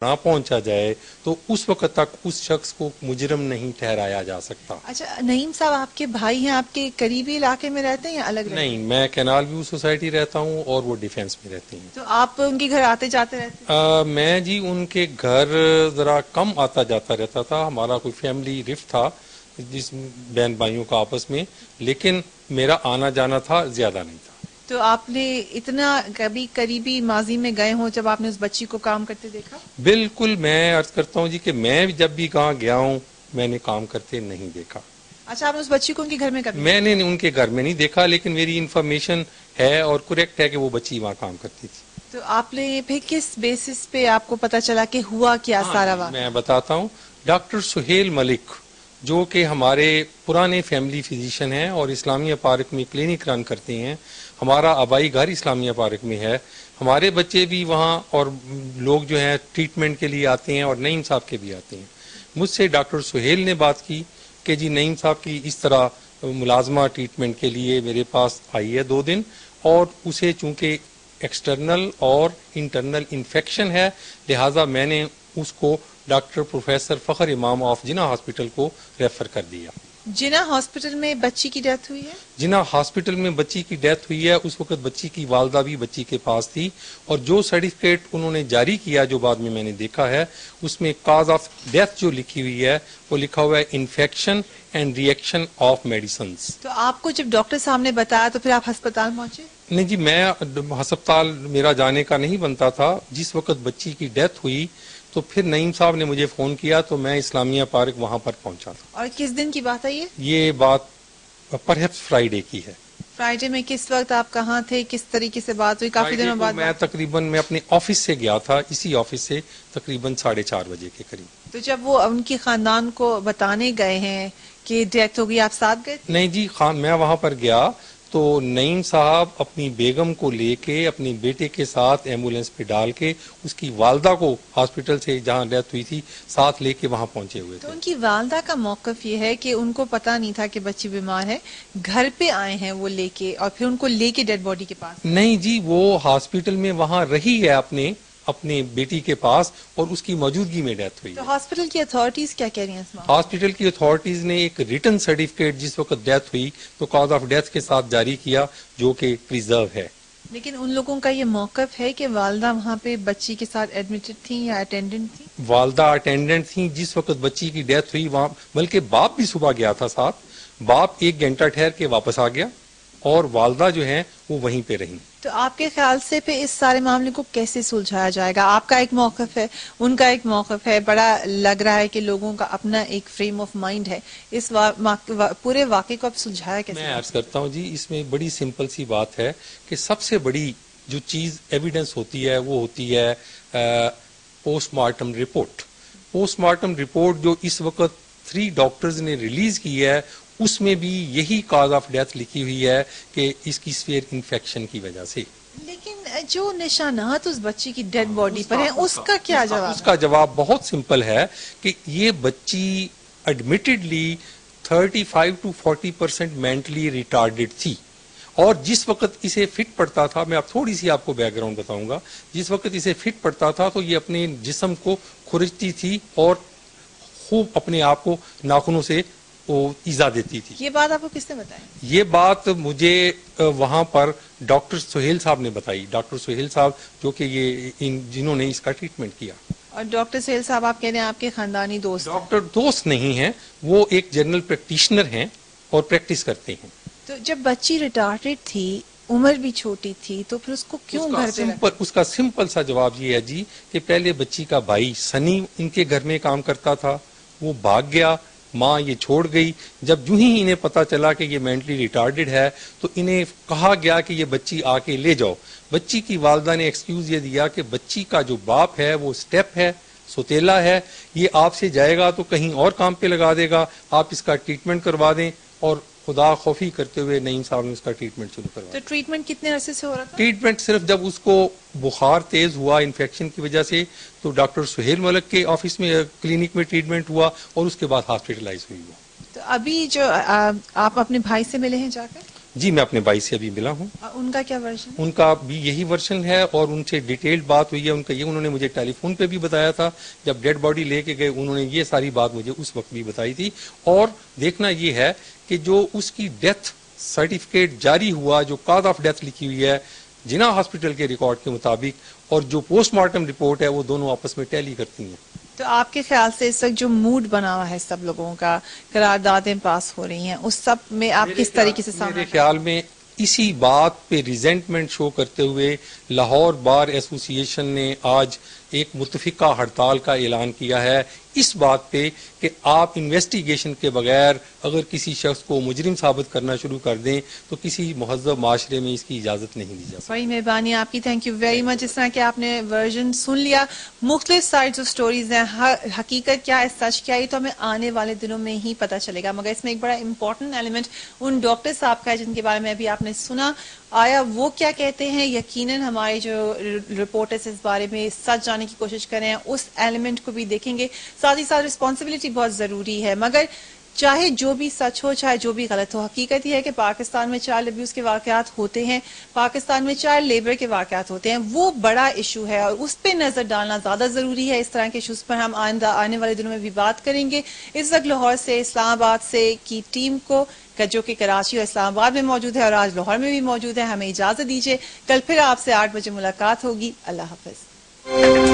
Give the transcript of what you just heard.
نہ پہنچا جائے تو اس وقت تک اس شخص کو مجرم نہیں ٹھہرایا جا سکتا۔ اچھا نعیم صاحب، آپ کے بھائی ہیں آپ کے قریبی علاقے میں رہتے ہیں یا الگ رہتے ہیں؟ نہیں، میں کینال ویو سوسائٹی رہتا ہوں اور وہ ڈیفینس میں رہتے ہیں۔ تو آپ ان کے گھر آتے جاتے رہتے ہیں؟ میں جی ان کے گھر ذرا کم آتا جاتا رہتا تھا، ہمارا کوئی فیملی رفٹ تھا جس بہن بھائیوں کا آپس میں، لیکن میرا آنا جانا تھا، زیادہ نہیں تھا۔ تو آپ نے اتنا کبھی قریبی ماضی میں گئے ہوں جب آپ نے اس بچی کو کام کرتے دیکھا؟ بالکل، میں عرض کرتا ہوں جی کہ میں جب بھی کہاں گیا ہوں میں نے کام کرتے نہیں دیکھا۔ اچھا، آپ نے اس بچی کو ان کے گھر میں کبھی؟ میں نے ان کے گھر میں نہیں دیکھا، لیکن میری انفارمیشن ہے اور کریکٹ ہے کہ وہ بچی وہاں کام کرتی تھی۔ تو آپ نے پھر کس بیسس پہ آپ کو پتا چلا کہ ہوا کیا سارا واقعہ؟ میں بتاتا ہوں، ڈاکٹر سہیل ملک جو کہ ہمارے پرانے فیملی فزیشین ہیں اور اسلامیہ پارک میں کلینک رن کرتے ہیں، ہمارا آبائی گھر اسلامیہ پارک میں ہے، ہمارے بچے بھی وہاں اور لوگ جو ہیں ٹریٹمنٹ کے لیے آتے ہیں اور نعیم صاحب کے بھی آتے ہیں۔ مجھ سے ڈاکٹر سہیل نے بات کی کہ جی نعیم صاحب کی اس طرح ملازمہ ٹریٹمنٹ کے لیے میرے پاس آئی ہے 2 دن، اور اسے چونکہ ایکسٹرنل اور انٹرنل انفیکشن ہے، لہٰذا میں نے اس کو ڈاکٹر پروفیسر فخر امام آف جناح ہاسپٹل کو ریفر کر دیا۔ جناح ہاسپٹل میں بچی کی ڈیتھ ہوئی ہے؟ جناح ہاسپٹل میں بچی کی ڈیتھ ہوئی ہے، اس وقت بچی کی والدہ بھی بچی کے پاس تھی، اور جو سرٹیفکیٹ انہوں نے جاری کیا جو بعد میں نے دیکھا ہے، اس میں کاز آف ڈیتھ جو لکھی ہوئی ہے وہ لکھا ہوا ہے infection and reaction of medicines. تو آپ کو جب ڈاکٹر صاحب نے بتایا تو پھر آپ ہسپتال پہنچے؟ نہیں جی، میں ہسپتال میرا جانے کا نہیں بنتا تھا، جس وقت بچی کی ڈیتھ ہوئی تو پھر نعیم صاحب نے مجھے فون کیا تو میں اسلامیہ پارک وہاں پر پہنچا تھا۔ اور کس دن کی بات ہے یہ بات پرہیپس فرائیڈے کی ہے۔ فرائیڈے میں کس وقت آپ کہاں تھے، کس طریقے سے بات ہوئی؟ کافی دنوں بعد میں تقریباً میں اپنے آفس سے گیا تھا، اسی آفس سے تقریباً 4:30 بجے کے قریب۔ تو جب وہ ان کی خاندان کو بتانے گئے ہیں کہ ڈیتھ ہو گئی، آپ ساتھ گئے تھے؟ نہیں جی، میں وہاں پر گیا تو نعیم صاحب اپنی بیگم کو لے کے اپنے بیٹے کے ساتھ ایمبولینس پہ ڈال کے اس کی والدہ کو ہاسپٹل سے جہاں ڈیتھ ہوئی تھی ساتھ لے کے وہاں پہنچے ہوئے تھے۔ تو ان کی والدہ کا موقف یہ ہے کہ ان کو پتا نہیں تھا کہ بچی بیمار ہے، گھر پہ آئے ہیں وہ لے کے، اور پھر ان کو لے کے ڈیڈ باڈی کے پاس؟ نہیں جی، وہ ہاسپٹل میں وہاں رہی ہے اپنے بیٹی کے پاس اور اس کی موجودگی میں ڈیتھ ہوئی۔ تو ہاسپٹل کی اتھارٹیز کیا کہہ رہی ہیں اس معاملے؟ ہاسپٹل کی اتھارٹیز نے ایک ریٹن سرٹیفکیٹ جس وقت ڈیتھ ہوئی تو کاز آف ڈیتھ کے ساتھ جاری کیا جو کہ پریزرو ہے۔ لیکن ان لوگوں کا یہ موقف ہے کہ والدہ وہاں پہ بچی کے ساتھ ایڈمٹڈ تھیں یا اٹینڈنٹ تھیں؟ والدہ اٹینڈنٹ تھیں جس وقت بچی کی ڈیتھ ہوئی وہاں، بلکہ باپ بھی صبح گیا تھا ساتھ، باپ 1 گھنٹہ ٹھہر کے واپس آ گیا اور والدہ جو ہیں وہ وہیں پہ رہیں۔ تو آپ کے خیال سے پھر اس سارے معاملے کو کیسے سلجھایا جائے گا؟ آپ کا ایک موقف ہے، ان کا ایک موقف ہے، بڑا لگ رہا ہے کہ لوگوں کا اپنا ایک فریم آف مائنڈ ہے، اس پورے واقعے کو آپ سلجھایا کیسے؟ میں عرض کرتا ہوں جی، اس میں بڑی سمپل سی بات ہے کہ سب سے بڑی جو چیز ایویڈنس ہوتی ہے وہ ہوتی ہے post mortem report. Post mortem report جو اس وقت 3 ڈاکٹرز نے ریلیز کی ہے اس میں بھی یہی کاز آف ڈیتھ لکھی ہوئی ہے کہ اس کی سیویئر انفیکشن کی وجہ سے۔ لیکن جو نشانات اس بچی کی ڈیڈ باڈی پر ہیں اس کا کیا جواب؟ اس کا جواب بہت سمپل ہے کہ یہ بچی ایڈمیٹڈلی 35 to 40% مینٹلی ریٹارڈڈ تھی، اور جس وقت اسے فٹ پڑتا تھا، میں اب تھوڑی سی آپ کو بیک گراؤنڈ بتاؤں گا، جس وقت اسے فٹ پڑتا تھا تو یہ اپنے جسم کو کھرچتی تھی اور خوب اپنے آپ کو ناخنوں سے وہ ایذا دیتی تھی۔ یہ بات آپ کو کس نے بتائی؟ یہ بات مجھے وہاں پر ڈاکٹر سہیل صاحب نے بتائی، ڈاکٹر سہیل صاحب جو کہ جنہوں نے اس کا ٹریٹمنٹ کیا۔ اور ڈاکٹر سہیل صاحب آپ کہہ رہے ہیں آپ کے خاندانی دوست؟ ڈاکٹر دوست نہیں ہیں، وہ ایک جنرل پریکٹیشنر ہیں اور پریکٹس کرتے ہیں۔ تو جب بچی ریٹارڈڈ تھی، عمر بھی چھوٹی تھی، تو پھر اس کو کیوں گھر پہ رکھا؟ اس کا سمپل سا جواب یہ ہے جی کہ پہلے بچی کا بھائی سنی ان کے گھر میں کام کرتا تھا، وہ بھاگ گیا، ماں یہ چھوڑ گئی، جب جو ہی انہیں پتا چلا کہ یہ مینٹلی ریٹارڈڈ ہے تو انہیں کہا گیا کہ یہ بچی آ کے لے جاؤ۔ بچی کی والدہ نے ایکسکیوز یہ دیا کہ بچی کا جو باپ ہے وہ سٹیپ ہے، سوتیلا ہے، یہ آپ سے جائے گا تو کہیں اور کام پہ لگا دے گا، آپ اس کا ٹریٹمنٹ کروا دیں، اور خدا خوفی کرتے ہوئے نعیم صاحب نے اس کا ٹریٹمنٹ شروع کروا۔ تو ٹریٹمنٹ کتنے عرصے سے ہو رہا تھا؟ ٹریٹمنٹ صرف جب اس کو بخار تیز ہوا انفیکشن کی وجہ سے تو ڈاکٹر سہیل ملک کے آفس میں کلینک میں ٹریٹمنٹ ہوا اور اس کے بعد ہاسپٹلائز ہوئی ہوا۔ تو ابھی جو آپ اپنے بھائی سے ملے ہیں جا کر؟ جی میں اپنے بھائی سے ابھی ملا ہوں. ان کا کیا ورژن؟ ان کا بھی یہی ورژن ہے اور ان سے ڈیٹیلڈ بات ہوئی ہے. ان کا یہ انہوں نے مجھے ٹیلی فون پہ بھی بتایا تھا, جب ڈیڈ باڈی لے کے گئے انہوں نے یہ ساری بات مجھے اس وقت بھی بتائی تھی. اور دیکھنا یہ ہے کہ جو اس کی ڈیتھ سرٹیفکیٹ جاری ہوا, جو کاز آف ڈیتھ لکھی ہوئی ہے جنا ہاسپٹل کے ریکارڈ کے مطابق, اور جو پوسٹ مارٹم رپورٹ ہے وہ دونوں آپس میں ٹیلی کرتی ہیں. تو آپ کے خیال سے اس وقت جو موڈ بنا ہوا ہے سب لوگوں کا, قراردادیں پاس ہو رہی ہیں, اس سب میں آپ کس طریقے سے سامنا؟ میرے خیال میں اسی بات پہ ریزنٹمنٹ شو کرتے ہوئے لاہور بار ایسوسی ایشن نے آج ایک متفقہ ہڑتال کا اعلان کیا ہے, اس بات پہ کہ آپ انویسٹیگیشن کے بغیر اگر کسی شخص کو مجرم ثابت کرنا شروع کر دیں تو کسی مہذب معاشرے میں اس کی اجازت نہیں دی جا سکتی. بڑی مہربانی آپ کی, تھینک یو ویری مچ. اس طرح کہ آپ نے ورژن سن لیا, مختلف سائڈز آف سٹوریز ہیں, حقیقت کیا ہے, سچ کیا ہے, یہ تو ہمیں آنے والے دنوں میں ہی پتہ چلے گا. مگر اس میں ایک بڑا امپورٹنٹ ایلیمنٹ ان ڈاکٹر صاحب کا ہے جن کے بارے میں ابھی آپ نے سنا, آیا وہ کیا کہتے ہیں. یقیناً ہمارے جو رپورٹرز اس بارے میں سچ جاننے کی کوشش کر رہے ہیں اس ایلیمنٹ کو بھی دیکھیں گے. ساتھ ہی ساتھ رسپانسبلٹی بہت ضروری ہے, مگر چاہے جو بھی سچ ہو چاہے جو بھی غلط ہو, حقیقت یہ ہے کہ پاکستان میں چائلڈ ابیوز کے واقعات ہوتے ہیں, پاکستان میں چائلڈ لیبر کے واقعات ہوتے ہیں, وہ بڑا ایشو ہے اور اس پہ نظر ڈالنا زیادہ ضروری ہے. اس طرح کے ایشوز پر ہم آنے والے دنوں میں بھی بات کریں گے. اس وقت لاہور سے, اسلام آباد سے کی ٹیم کو جو کہ کراچی اور اسلام آباد میں موجود ہے اور آج لاہور میں بھی موجود ہے, ہمیں اجازت دیجیے. کل پھر آپ سے 8 بجے ملاقات ہوگی. اللہ حافظ.